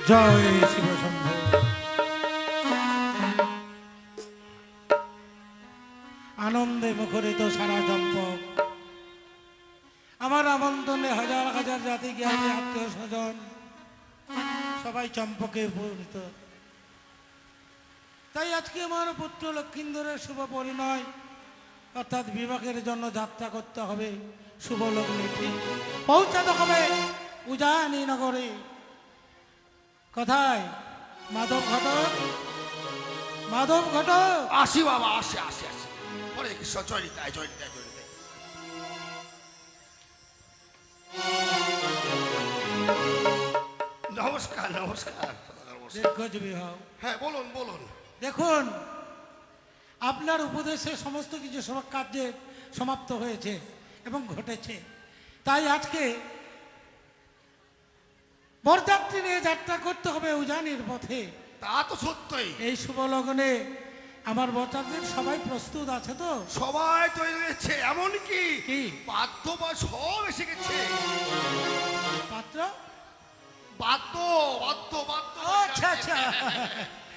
জয় শিব শম্ভু। আনন্দে মুখরিত সারা চম্পক, আমার আমন্ত্রণে হাজার হাজার জাতি জ্ঞাতি আত্মীয় স্বজন সবাই চম্পকে পরিণত। তাই আজকে আমার পুত্র লক্ষিন্দরের শুভ পরিণয় অর্থাৎ বিবাহের জন্য যাত্রা করতে হবে। শুভ লগ্নে ঠিক পৌঁছাতে হবে উজানি নগরে। কোথায়? মাধব ঘটক, মাধব ঘটক। আসি বাবা, আসি আসি আসি। হরে কৃষ্ণ, জয় নিতাই, জয় নিতাই, জয় নিতাই। নমস্কার নমস্কার। দীর্ঘজীবী হও। হ্যাঁ বলুন বলুন। দেখুন, আপনার উপদেশে সমস্ত কিছু সব কার্যের সমাপ্ত হয়েছে এবং ঘটেছে। তাই আজকে বরযাত্রী নিয়ে যাত্রা করতে হবে উজানির পথে। তা তো সত্যই। এই শুভ লগ্নে আমার বরযাত্রীর সবাই প্রস্তুত আছে তো? সবাই তৈরি হয়েছে, এমনকি কি বাদ্য বা সব এসে গেছে। পাত্র? বাদ্য বাদ্য বাদ্য। আচ্ছা আচ্ছা,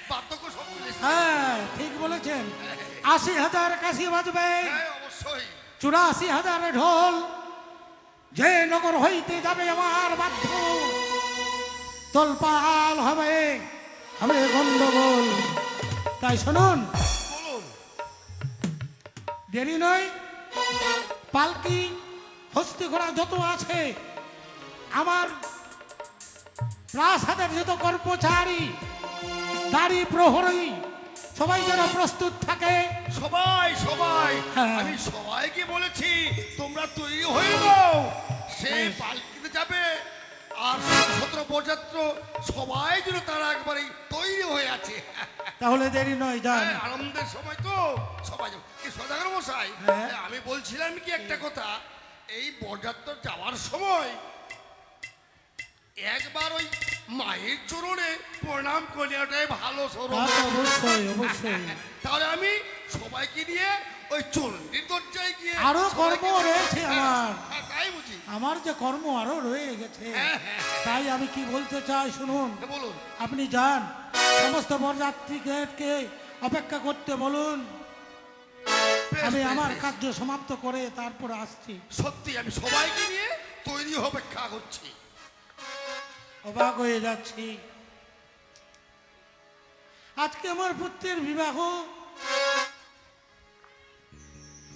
বাদ্যকে সব চলে এসেছে। হ্যাঁ ঠিক বলেছেন। ৮০,০০০ কাশি বাজবে, হ্যাঁ অবশ্যই। ৮৪,০০০ ঢোল। যে নগর হইতে যাবে আমার বাধ্য, তোলপাল হবে হবে গন্ডগোল। তাই শুনুন, বলুন। দেরি নয়। পালকি হস্তি ঘোড়া যত আছে, আমার প্রাসাদের যত কর্মচারী, দাড়ি প্রহরী, সবাই যেন প্রস্তুত থাকে। সবাই সবাই, হ্যাঁ। আমি সবাইকে বলেছি তোমরা তৈরি হয়ে যাও। সে পালকিতে যাবে আর ১৭ বরযাত্র সবাই যেন তারা একবারে তৈরি হয়ে আছে। তাহলে দেরি নয়, যান। হ্যাঁ, আনন্দের সময় তো সবাই যাবে। কি সদাগর মশাই, হ্যাঁ। আমি বলছিলাম কি একটা কথা, এই বরযাত্র যাওয়ার সময় একবার ওই মায়ের চরণে প্রণাম করে ওটাই ভালো স্বরূপ। অবশ্যই অবশ্যই। তাহলে আমি সবাইকে নিয়ে ওই চণ্ডীর দরজায় গিয়ে আরো কর্ম সবাইকে- রয়েছে আমার। হ্যাঁ, তাই বুঝি। আমার যে কর্ম আরো রয়ে গেছে, হ্যাঁ, হ্যাঁ, তাই আমি কি বলতে চাই শুনুন। হ্যাঁ, বলুন। আপনি যান, সমস্ত বরযাত্রীকে অপেক্ষা করতে বলুন। বেশ, আমি বেশ, আমার বেশ। কার্য সমাপ্ত করে তারপর আসছি। সত্যি আমি সবাইকে নিয়ে তৈরি অপেক্ষা করছি। অবাক হয়ে যাচ্ছি। আজকে আমার পুত্রের বিবাহ,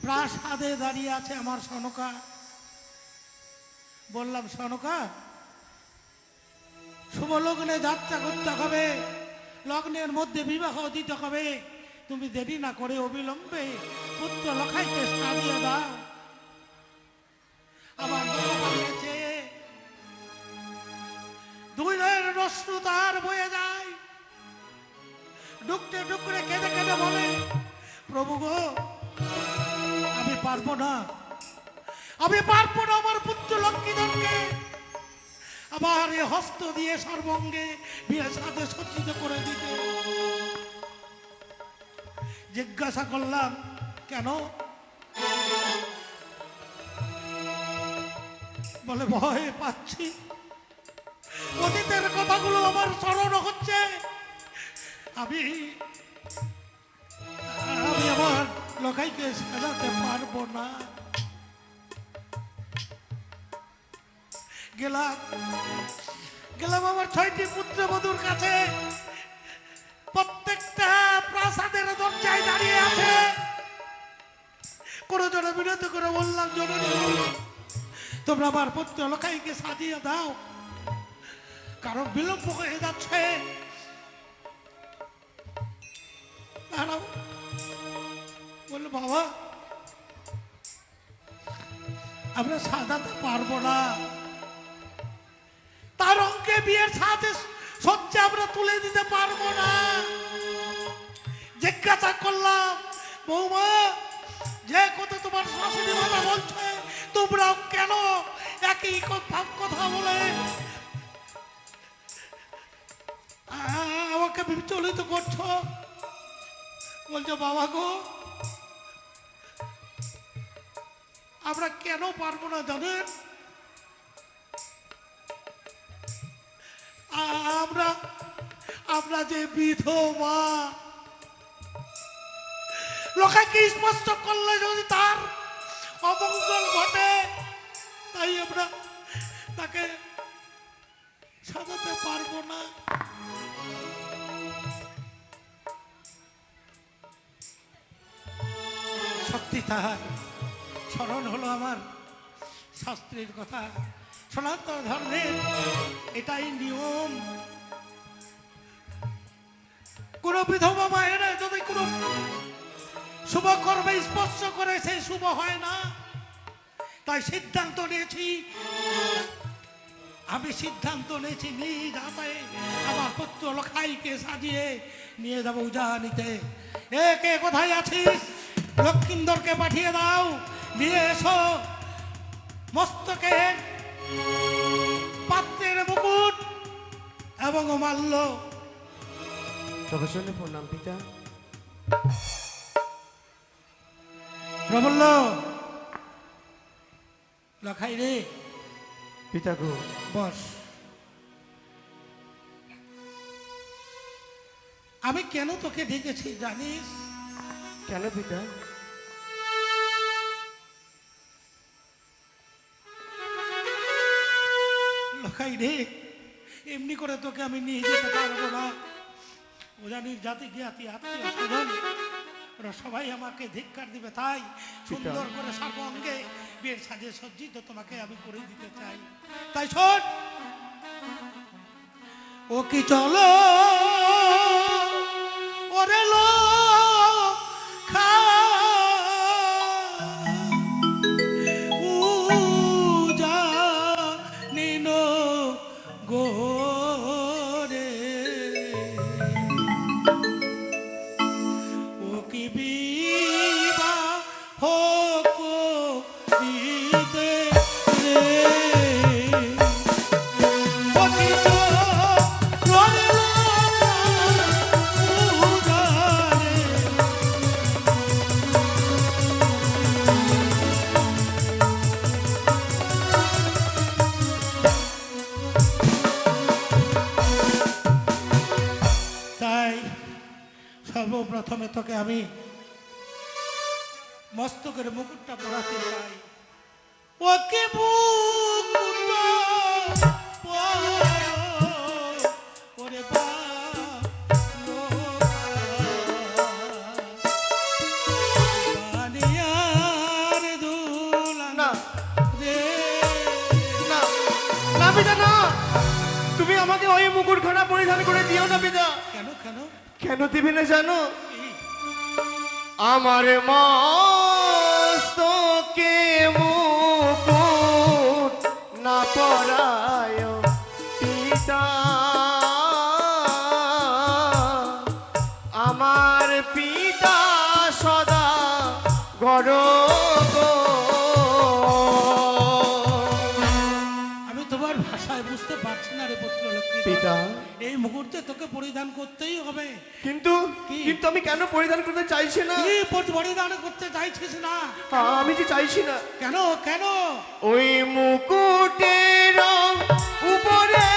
প্রাসাদে দাঁড়িয়ে আছে আমার সনকা। বললাম, সনকা, শুভ লগ্নে যাত্রা করতে হবে, লগ্নের মধ্যে বিবাহ দিতে হবে। তুমি দেরি না করে অবিলম্বে পুত্র লখাইকে সাজিয়ে দাও। আমার গেছে, দুই নয়ের রশ্রু তার বয়ে যায়। ডুকরে ডুকরে কেঁদে কেঁদে বলে, প্রভু গো, আমি পারবো না, আমি পারবো না আমার পুত্র লক্ষ্মীধরকে আবার এ হস্ত দিয়ে সর্বঙ্গে বিয়ে সাথে সজ্জিত করে দিতে। জিজ্ঞাসা করলাম, কেন? বলে, ভয় পাচ্ছি, অতীতের কথাগুলো আমার স্মরণ হচ্ছে। আমি আমার লোকাইকে সাজাতে পারবো না। গেলাম আমার ৬টি পুত্রবধূর কাছে, প্রত্যেকটা প্রাসাদের দরজায় দাঁড়িয়ে আছে। কোনো জনে বিরতি করে বললাম, জননী তোমরা আমার পুত্র লোকাইকে সাজিয়ে দাও, কারণ বিলম্ব হয়ে যাচ্ছে। বললো, বাবা আমরা সাজাতে পারবো না, তার অঙ্কে বিয়ের সাথে সজ্জা আমরা তুলে দিতে পারবো না। জিজ্ঞাসা করলাম, বৌমা, যে কথা তোমার শাশুড়ি মাতা বলছে, তোমরাও কেন একই কথা বলে আমাকে বিচলিত করছো? বলছো, বাবা গো, আমরা কেন পারবো না জানেন? আমরা আমরা যে বিধবা, লোকাকে স্পষ্ট করলে যদি তার অমঙ্গল ঘটে, তাই আমরা তাকে সাজাতে পারবো না। সত্যি তাহার স্মরণ হলো আমার শাস্ত্রের কথা। সনাতন ধর্মের এটাই নিয়ম। কোন বিধবা মায়েরা যদি কোনো শুভ কর্মে স্পর্শ করে, সেই শুভ হয় না। তাই সিদ্ধান্ত নিয়েছি, আমি সিদ্ধান্ত নিয়েছি নিজ হাতে আমার পুত্র লখাইকে সাজিয়ে নিয়ে যাবো উজানিতে। কে কোথায় আছিস? লক্ষিন্দরকে পাঠিয়ে দাও, নিয়ে এসো মস্তকে পাত্রের মুকুট এবং মাল্য। তবে শুনে প্রণাম পিতা। প্রবল্ল, লখাই রে, পিতা গো। বস। আমি কেন তোকে ডেকেছি জানিস? কেন পিতা? লখাই রে, এমনি করে তোকে আমি নিয়ে যেতে পারবো না। ওজানির জাতি জ্ঞাতি আত্মীয় স্বজন ওরা সবাই আমাকে ধিক্কার দিবে। তাই সুন্দর করে সর্বাঙ্গে বিয়ের সাজে সজ্জিত তোমাকে আমি করে দিতে চাই। তাই শোন, ও কি চলো ওরে লো সর্বপ্রথমে তোকে আমি মস্তকের মুকুটটা পরাতে চাই। ওকে মুকুটটা ওরে বানিয়ার দুলান রে। না না পিতা, না, তুমি আমাকে ওই মুকুটখানা পরিধান করে দিও না পিতা। কেন কেন কেন দিবি না জানো? আমার মস্তকে মুকুট না পরায় পিতা, আমার পিতা সদা গর্ব। আমি তোমার ভাষায় বুঝতে পারছি না রে পুত্র লক্ষ্মী। পিতা, এই মুহূর্তে তোকে পরিধান করতেই হবে। কিন্তু কিন্তু আমি কেন পরিধান করতে চাইছি না? কি পরিধান করতে চাইছিস না? আমি যে চাইছি না। কেন কেন? ওই মুকুটের উপরে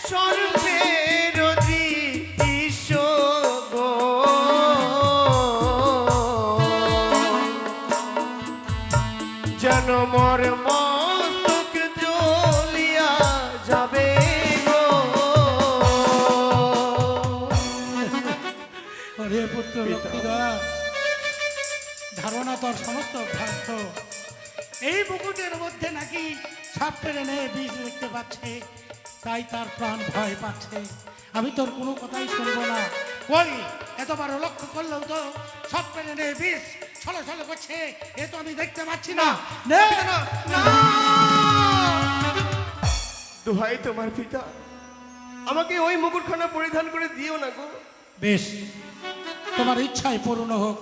সর্বের দৃশ্য গো, যেন মোর মস্তক জ্বলিয়া যাবে গো। ওরে পুত্র লক্ষ্মীধর, ধারণা তোর সমস্ত ভ্রান্ত। এই মুকুটের মধ্যে নাকি সাপ টেনে নিয়ে বিষ দেখতে পাচ্ছে, তাই তার প্রাণ ভয় পাচ্ছে। আমি তোর কোনো কথাই শুনবো না। ওই এতবার লক্ষ্য করলেও তো সাপ টেনে নিয়ে বিষ ছলছল করছে, এ তো আমি দেখতে পাচ্ছি না। দোহাই তোমার পিতা, আমাকে ওই মুকুটখানা পরিধান করে দিও না গো। বেশ, তোমার ইচ্ছাই পূর্ণ হোক।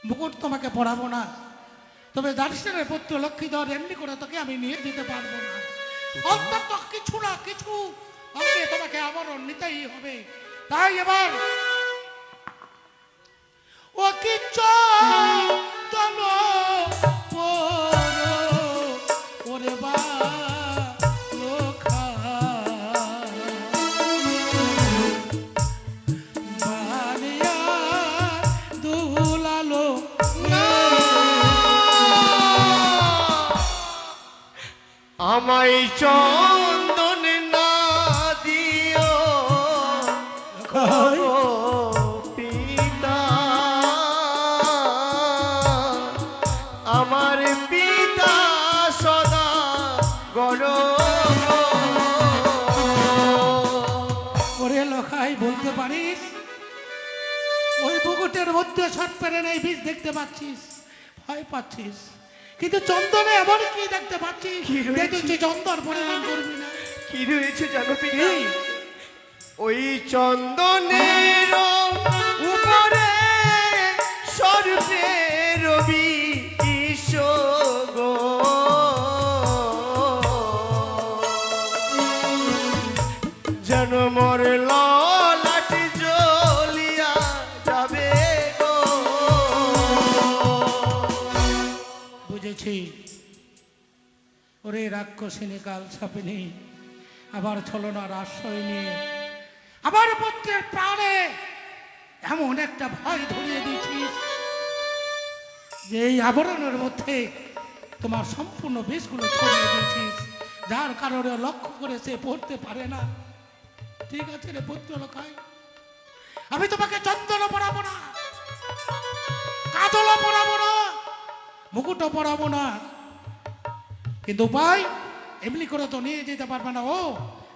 মুকুট তোমাকে পড়াবো না, তবে দার্শনের পুত্র লক্ষ্মীধর এমনি করে তোকে আমি নিয়ে দিতে পারবো না। অন্তত কিছু না কিছু অঙ্গে তোমাকে আবরণ নিতেই হবে। তাই এবার ও কি চলো ওরে বা লোক আমায় চন্দন না দিও লখাই, ও পিতা, আমার পিতা সদা গরম। ওরে লখাই, বলতে পারিস ওই মুকুটের মধ্যে সব পেরে নেই বীজ দেখতে পাচ্ছিস, ভয় পাচ্ছিস, কিন্তু চন্দনে এমন কি দেখতে পাচ্ছিস কি রয়েছে? দেখছি চন্দন পরিমাণ করবি না। কি রয়েছে জানো পিতা? এই, ওই চন্দনের উপরে স্বর্গের রবি গো, যেন মোর ললাট জ্বলিয়া যাবে গো। বুঝেছি ওরে রাক্ষসিনী কাল ছাপিনি আবার ছলনার আশ্রয় নিয়ে আবার পুত্রের প্রাণে এমন একটা ভয় ধরিয়ে দিয়েছিস যে এই আবরণের মধ্যে তোমার সম্পূর্ণ বিষগুলো ছড়িয়ে দিয়েছিস, যার কারণে লক্ষ্য করে সে পড়তে পারে না। ঠিক আছে রে পুত্র লখাই, আমি তোমাকে চন্দনও পরাবো না, কাজলও পরাবো না, মুকুটও পরাবো না, কিন্তু উপায় এমনি করে তো নিয়ে যেতে পারবে না। ও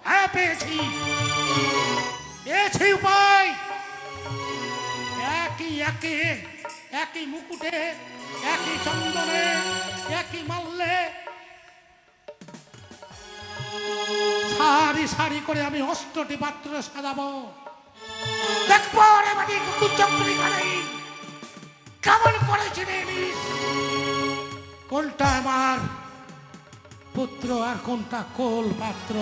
হ্যাঁ, পেয়েছি পেয়েছি উপায়। একই মুকুটে, একই চন্দনে, একই মাল্যে সারি সারি করে আমি 8টি পাত্র সাজাবো। দেখবো রে বাড়ি কুকুর চক্রি খালি কেমন করে চিনে নিস কোনটা আমার পুত্র আর কোনটা কোল পাত্র।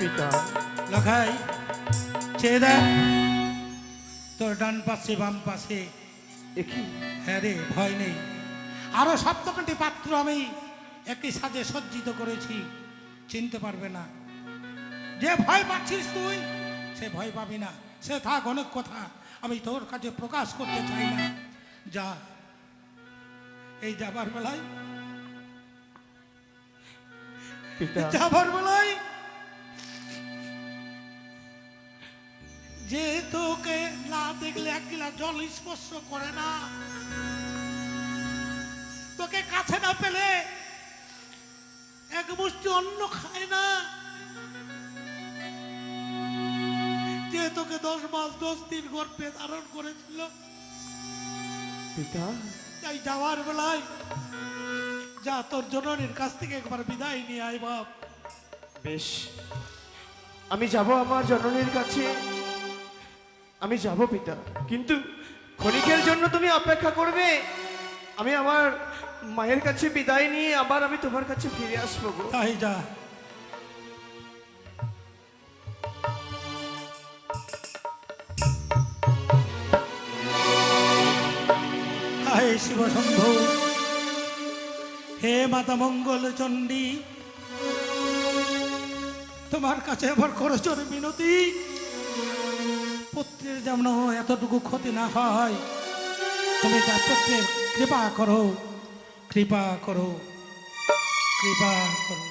পিতা, লখাই, চেয়ে দেখ তোর ডান পাশে বাম পাশে। দেখি হ্যাঁ রে, ভয় নেই। আরো 7টি পাত্র আমি একই সাজে সজ্জিত করেছি, চিনতে পারবে না। যে ভয় পাচ্ছিস তুই, সে ভয় পাবি না। সে থাক, অনেক কথা আমি তোর কাছে প্রকাশ করতে চাই না। যা, এই যাবার বেলায়, পিতা, যাবার বেলায় যে তোকে না দেখলে 1 গিলাস জল স্পর্শ করে না, তোকে কাছে না পেলে 1 মুষ্টি অন্ন খায় না, যে তোকে 10 মাস 10 দিন গর্ভে ধারণ করেছিল, পিতা, তাই যাওয়ার বেলায় যা তোর জননীর কাছ থেকে একবার বিদায় নিয়ে আয় বাপ। বেশ, আমি যাব আমার জননীর কাছে, আমি যাব পিতা, কিন্তু ক্ষণিকের জন্য তুমি অপেক্ষা করবে। আমি আমার মায়ের কাছে বিদায় নিয়ে আবার আমি তোমার কাছে ফিরে আসবো গো। তাই যা। হায় শিব শম্ভু, হে মাতা মঙ্গল চণ্ডী, তোমার কাছে আবার করজোর মিনতি, পুত্রের যেন এতটুকু ক্ষতি না হয়, তুমি তার পুত্রের কৃপা করো, কৃপা করো, কৃপা করো।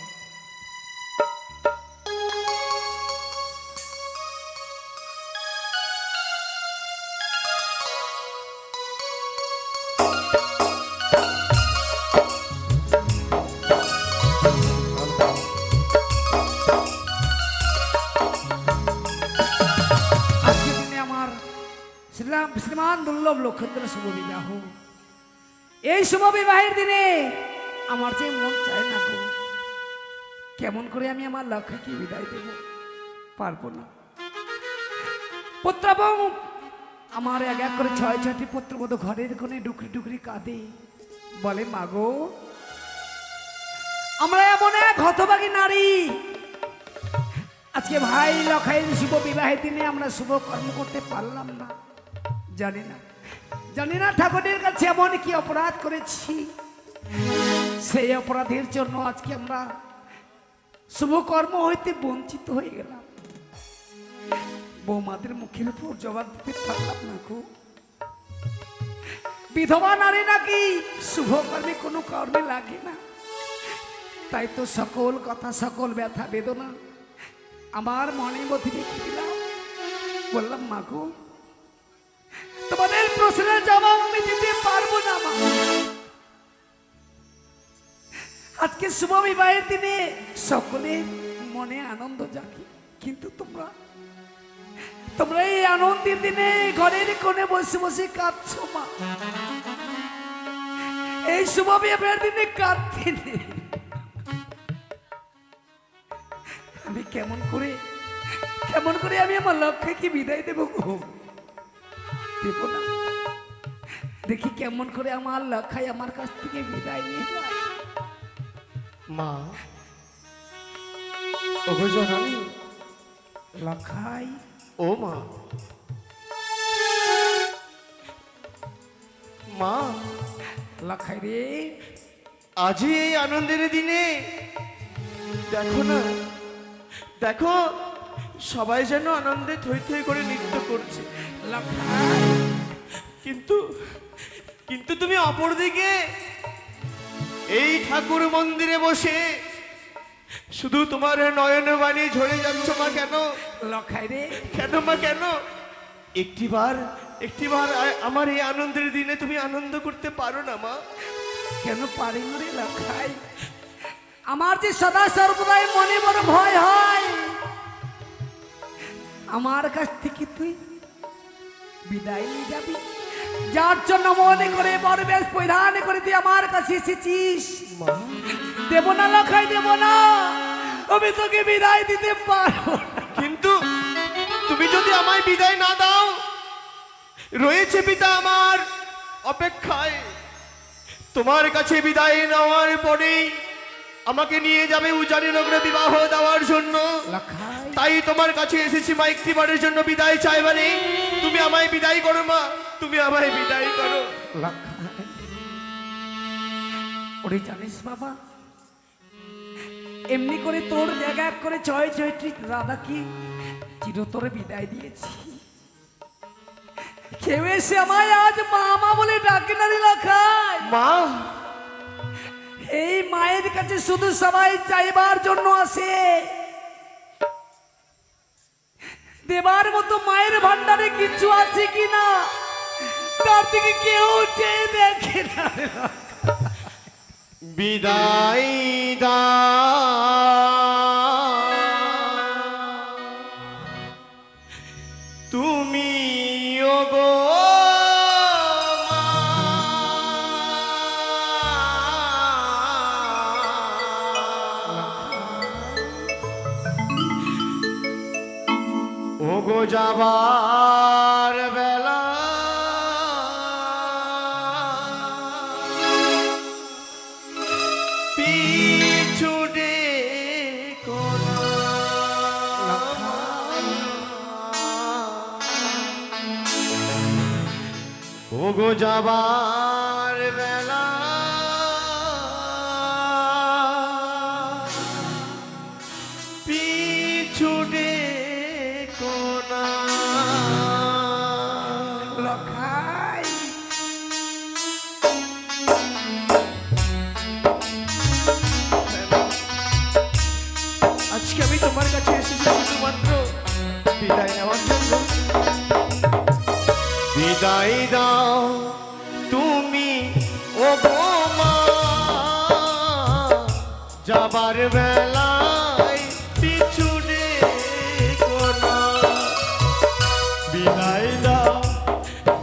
আজকের দিনে আমার শ্রীমান দুর্লভ লক্ষেন্দ্র শুভ বিবাহ। এই শুভ বিবাহের দিনে আমার যে মন চায় না গো, কেমন করে আমি আমার লক্ষ্যকে বিদায় দেব, পারবো না। পুত্র বউ আমার এক এক করে 6-6টি পুত্র মতো ঘরের কোণে ডুকরি ডুকরি কাঁদে, বলে মাগো আমরা এমন এক হতভাগী নারী, আজকে ভাই লখাইয়ের শুভ বিবাহের দিনে আমরা শুভ কর্ম করতে পারলাম না। জানি না ঠাকুরের কাছে এমন কি অপরাধ করেছি, সেই অপরাধের জন্য আজকে আমরা শুভ কর্ম হইতে বঞ্চিত হয়ে গেলাম। বৌমাদের মুখের উপর জবাব দিতে পারলাম না গো। বিধবা নারী নাকি শুভ কর্মে কোনো কর্মে লাগে না, তাই তো সকল কথা সকল ব্যথা বেদনা আমার মনের মধ্যে রেখে দিলাম। বললাম মাগো তোমাদের প্রশ্নের জবাব আমি দিতে পারবো না মা। আজকে শুভ বিবাহের দিনে সকলের মনে আনন্দ জাগে, কিন্তু তোমরা এই আনন্দের দিনে ঘরের কোণে বসে বসে কাঁদছো মা। এই শুভ বিবাহের দিনে কাঁদতে নেই। আমি কেমন করে আমি আমার লক্ষ্যকে বিদায় দেবো গো? দেব না। দেখি কেমন করে আমার লক্ষ্য আমার কাছ থেকে বিদায় নিয়ে যায়। মা, ওগো জননী, লখাই, ও মা, মা, লখাই রে, আজই এই আনন্দের দিনে দেখো না, দেখো সবাই যেন আনন্দে থই থই করে নৃত্য করছে। লখাই, কিন্তু তুমি অপরদিকে এই ঠাকুর মন্দিরে বসে শুধু তোমার নয়ন বাণী ঝরে যাচ্ছ মা। কেন লখাই রে, কেন মা, কেন? একটিবার আমার এই আনন্দের দিনে তুমি আনন্দ করতে পারো না মা? কেন পারি না রে লখাই? আমার যে সদা সর্বদাই মনে বড় ভয় হয়, আমার কাছ থেকে তুই বিদায় নিয়ে যাবি, যার জন্য মনে করে বড় বেশ পরিধান করে তুই আমার কাছে এসেছিস। মা, দেব না লখাই, দেব না, আমি তোকে বিদায় দিতে পারবো না। কিন্তু তুমি যদি আমায় বিদায় না দাও, রয়েছে পিতা আমার অপেক্ষায়। তোমার কাছে বিদায় নেওয়ার পরেই আমাকে নিয়ে যাবে উজানি নগরে বিবাহ দেওয়ার জন্য। লখাই, তাই তোমার কাছে এসেছি মা, একটিবারের জন্য বিদায় চাইবারে। তুমি আমায় বিদায় করো মা, তুমি আমায় বিদায় করো। লখাই, ওরে জানিস বাবা, এমনি করে তোর জায়গা করে ছয় ছয়টি দাদা কি চিরতরে বিদায় দিয়েছি। কেউ এসে আমায় আজ মামা বলে ডাকে না রে লখাই। মা, এই মায়ের কাছে শুধু সবাই চাইবার জন্য আসে, দেবার মতো মায়ের ভান্ডারে কিছু আছে কিনা তার দিকে কেউ চেয়ে দেখে না রে লখাই। বিদায় দা তুমি ওগো মা, ওগো যাবার বেলা পিছু ডেকো না। ওগো যাবার বেলা পিছু ডেকো না। লখাই, আজকে আমি তোমার কাছে এসেছি শুধুমাত্র বিদায় নেওয়ার জন্য। বিদায় দাও তুমি ওগো মা, যাবার বেলায় পিছু ডেকো না। বিদায় দাও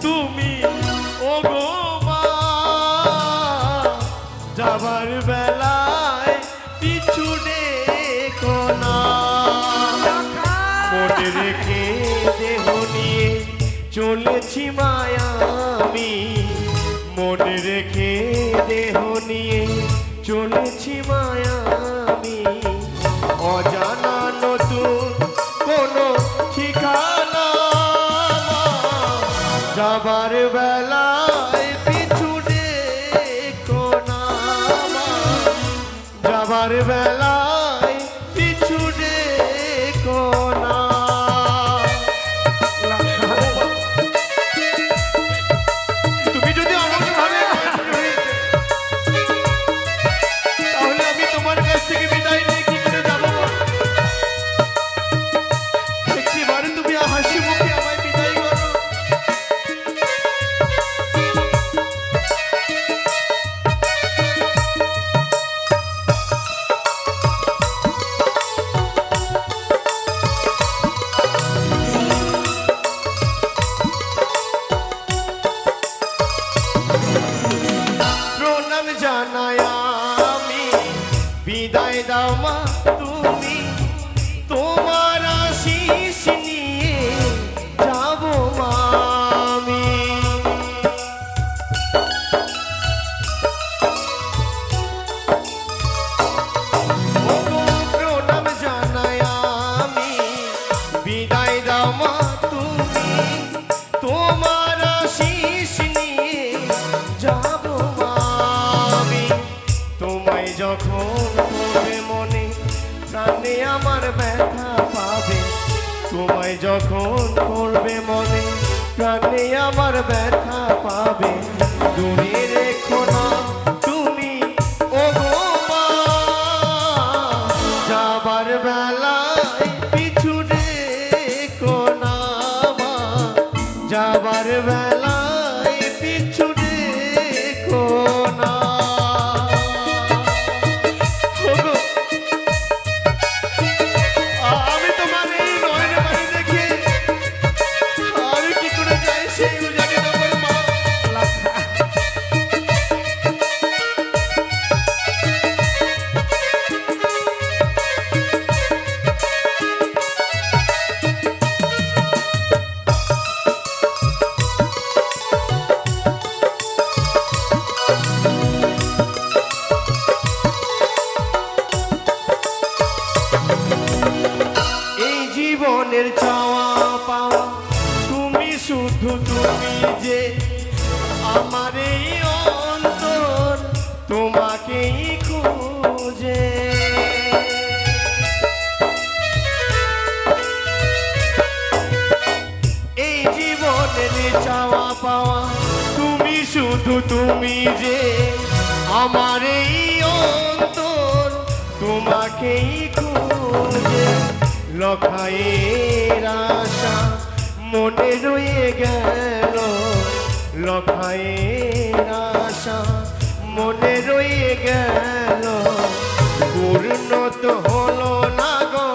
তুমি ওগো মা, যাবার বেলায় পিছু ডেকো না। মনে রেখে দেহ নিয়ে চলেছি মায়া আমি, মনে রেখে দেহ দেহ নিয়ে চলেছি মায়ামি, অজানা নতুন কোনো ঠিকানা। যাবার বেলায় পিছু ডেকো না, যাবার বেলায় পিছু ডেকো না। তুমি যদি অমনভাবে তাহলে আমি তোমার কাছ থেকে বিদায় নিয়ে কি করে যাবো? একটিবারে তুমি হাসি মুখে আমায় বিদায় করো। প্রণাম জানাই আমি, বিদায় দাও মা তুমি, তোমার আশিস নিয়ে যাব মা আমি। ওগো প্রণাম জানাই আমি, বিদায় দাও মা তুমি, তোমার আশিস নিয়ে যাব মা আমি। তোমায় যখন করবে মনে, প্রাণে আমার ব্যথা পাবে। তোমায় যখন করবে মনে, প্রাণে আমার ব্যথা পাবে। দূরে রেখো না তুমি ওগো মা, যাবার বেলায় পিছু ডেকো না মা, যাবার বেলায় পিছু ডেকো না। ওগো, আমি তোমার এই নয়নে বাড়ি দেখে আমি কি করে যাই সেই জানি না গো মা। এই জীবনের চাওয়া পাওয়া তুমি, শুধু তুমি যে আমার এই অন্তর তোমাকেই খুঁজে। এই জীবনের চাওয়া পাওয়া তুমি, শুধু তুমি যে আমার এই অন্তর তোমাকেই খুঁজে। লখায়ের আশা মনে রয়ে গেল, লখায়ের আশা মনে রয়ে গেল। পূর্ণ তো হলো না গো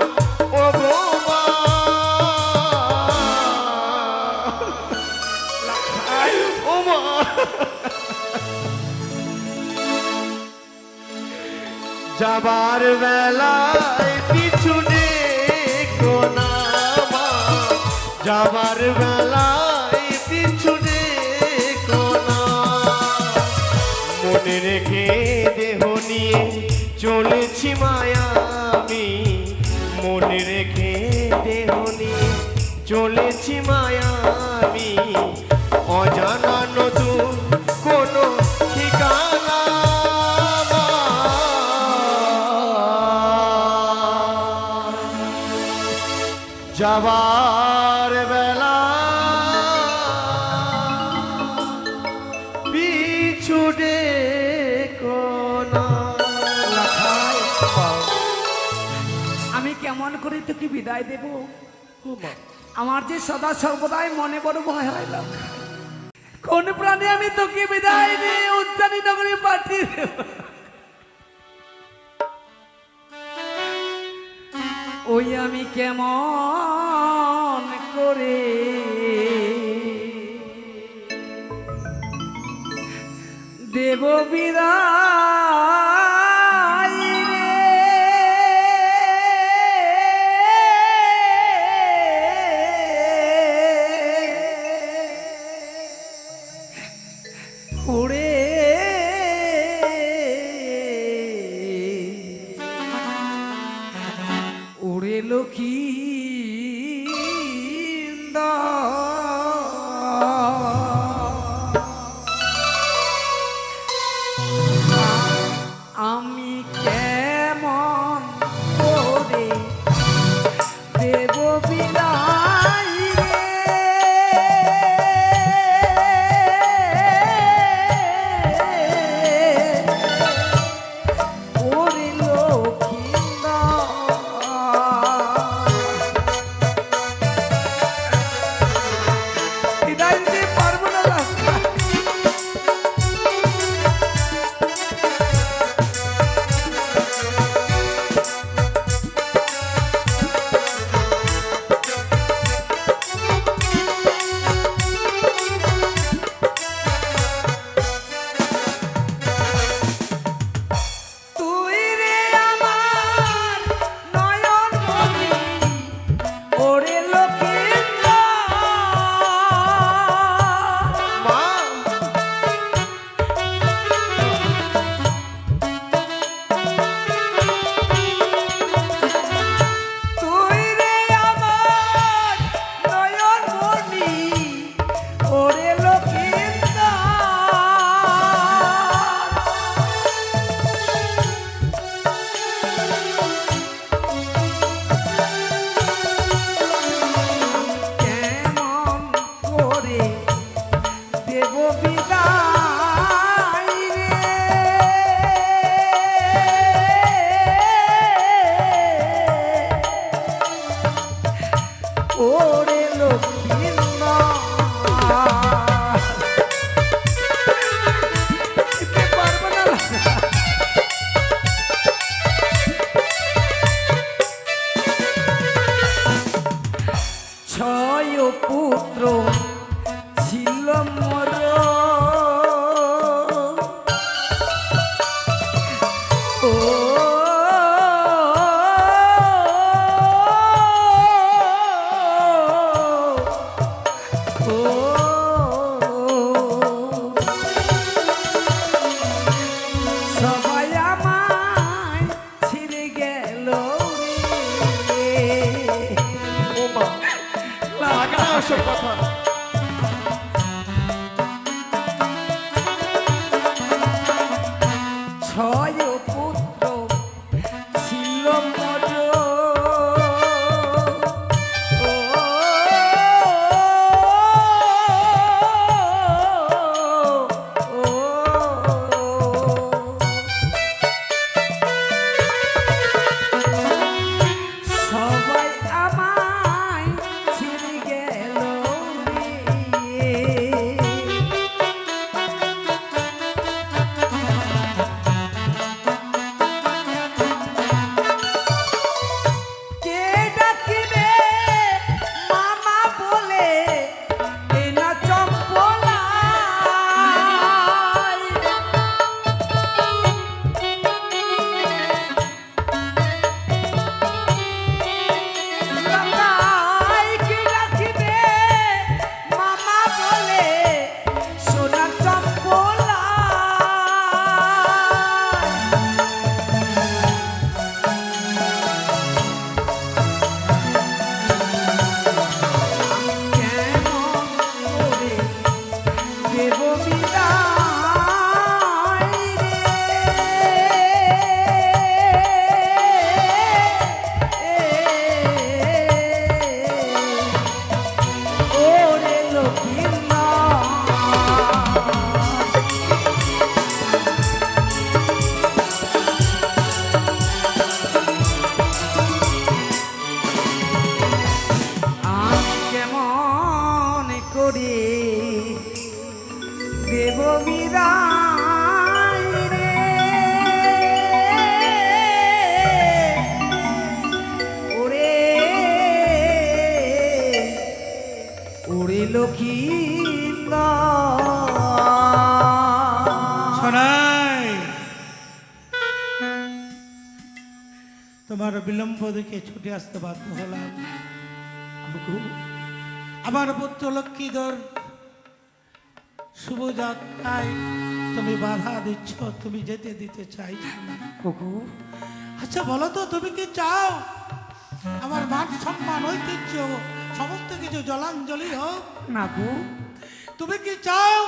ও গো মা। ও মা, যাবার বেলায় পিছু ডেকো না মা, যাবার বেলায় পিছু ডেকো না। মনে রেখে দেহ নিয়ে চলেছি মায়ামি, মনে রেখে দেহ নিয়ে চলেছি মায়ামি। অজানা নতুন কোনো ঠিকানা মা। যাবার বেলা পিছু ডেকো না। আমি কেমন করে তোকে বিদায় দেব? ও মা, আমার যে সদা সর্বদাই মনে বড় ভয় হয় লক্ষা। কোন প্রাণে আমি তোকে বিদায় দিয়ে উদ্যানী নগরে পাঠিয়ে দেব? ওই আমি কেমন করে দেব বিদায় রে? উড়ে বিদায় রে। ওরে লক্ষ্মীনাথ আমি কেমন করে দেব বিদায় রে। ওরে ওরে লক্ষ্মীনাথ শোনাই, তোমার বিলম্ব দেখে ছুটে আসতে বাধ্য হলাম। আমার পুত্র লক্ষ্মীধর শুভ যাত্রায় তুমি বাধা দিচ্ছ, তুমি যেতে দিতে চাইছো না। কুকু আচ্ছা বলো তো, তুমি কি চাও আমার মান সম্মান ঐতিহ্য সমস্ত কিছু জলাঞ্জলি হোক? না গো, তুমি কি চাও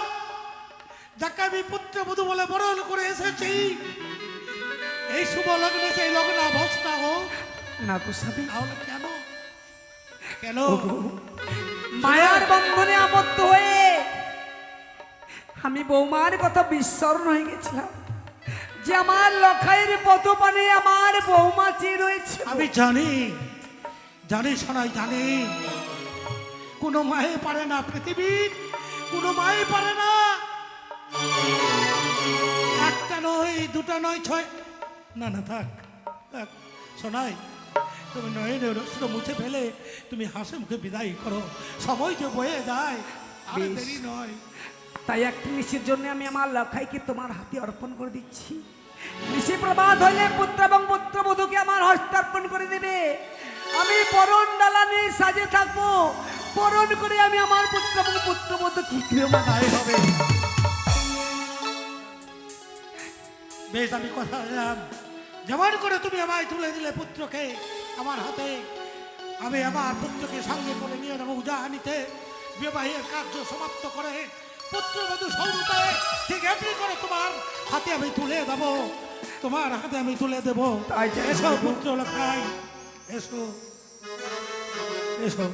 যাকে আমি পুত্রবধূ বলে বরণ করে এসেছি এই শুভ লগ্নে সেই লগ্নাবস্থা হোক? না গো স্বামী, তাহলে কেন কেন মায়ার বন্ধনে আবদ্ধ হয়ে আমি বৌমার কথা বিস্মরণ হয়ে গেছিলাম যে আমার লখাইয়ের পদপানে আমার বৌমা চেয়ে রয়েছে। আমি জানি জানি শোনাই জানি, কোনো মায়ে পারে না পৃথিবীর, কোনো মায়ে পারে না। একটা নয়, দুটা নয়, ছয়, না না থাক থাক শোনাই, তুমি নয়নের অশ্রু মুছে ফেলে তুমি হাসি মুখে বিদায় করো। সময় যে বয়ে যায় আর বেশ। দেরি নয়। তাই একটি নিশির জন্য আমি আমার লখাইকে তোমার হাতে অর্পণ করে দিচ্ছি। নিশি প্রভাত হইলে পুত্র এবং পুত্রবধূকে আমার হস্তার্পণ করে দেবে। আমি পরণ ডালা নিয়ে সাজে থাকবো, পরণ করে আমি আমার পুত্র এবং পুত্রবধূ কি তাই হবে। বেশ, আমি কথা দিলাম, যেমন করে তুমি আমায় তুলে দিলে পুত্রকে আমার হাতে, আমি আমার পুত্রকে সঙ্গে করে নিয়ে যাবো উজাহানিতে, বিবাহের কার্য সমাপ্ত করে পুত্রবধূ স্বরূপে ঠিক এমনি করে তোমার হাতে আমি তুলে দেবো, তোমার হাতে আমি তুলে দেবো। তাই যেন এসো হবে। পুত্র লখাই, এসো এসো,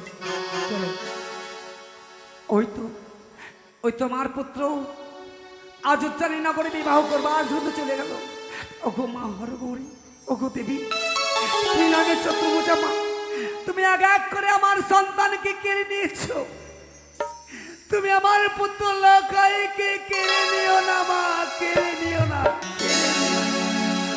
চলো। ওই তোমার পুত্র আজ উচ্চারণ নগরে বিবাহ করবার জন্য চলে গেল। ওগো মা হরগৌরী, ওগো দেবী, তুমি নাগে চতুর্ভুজা মা, তুমি আগে এক করে আমার সন্তানকে কেড়ে নিয়েছো। তুমি আমার পুত্র লোক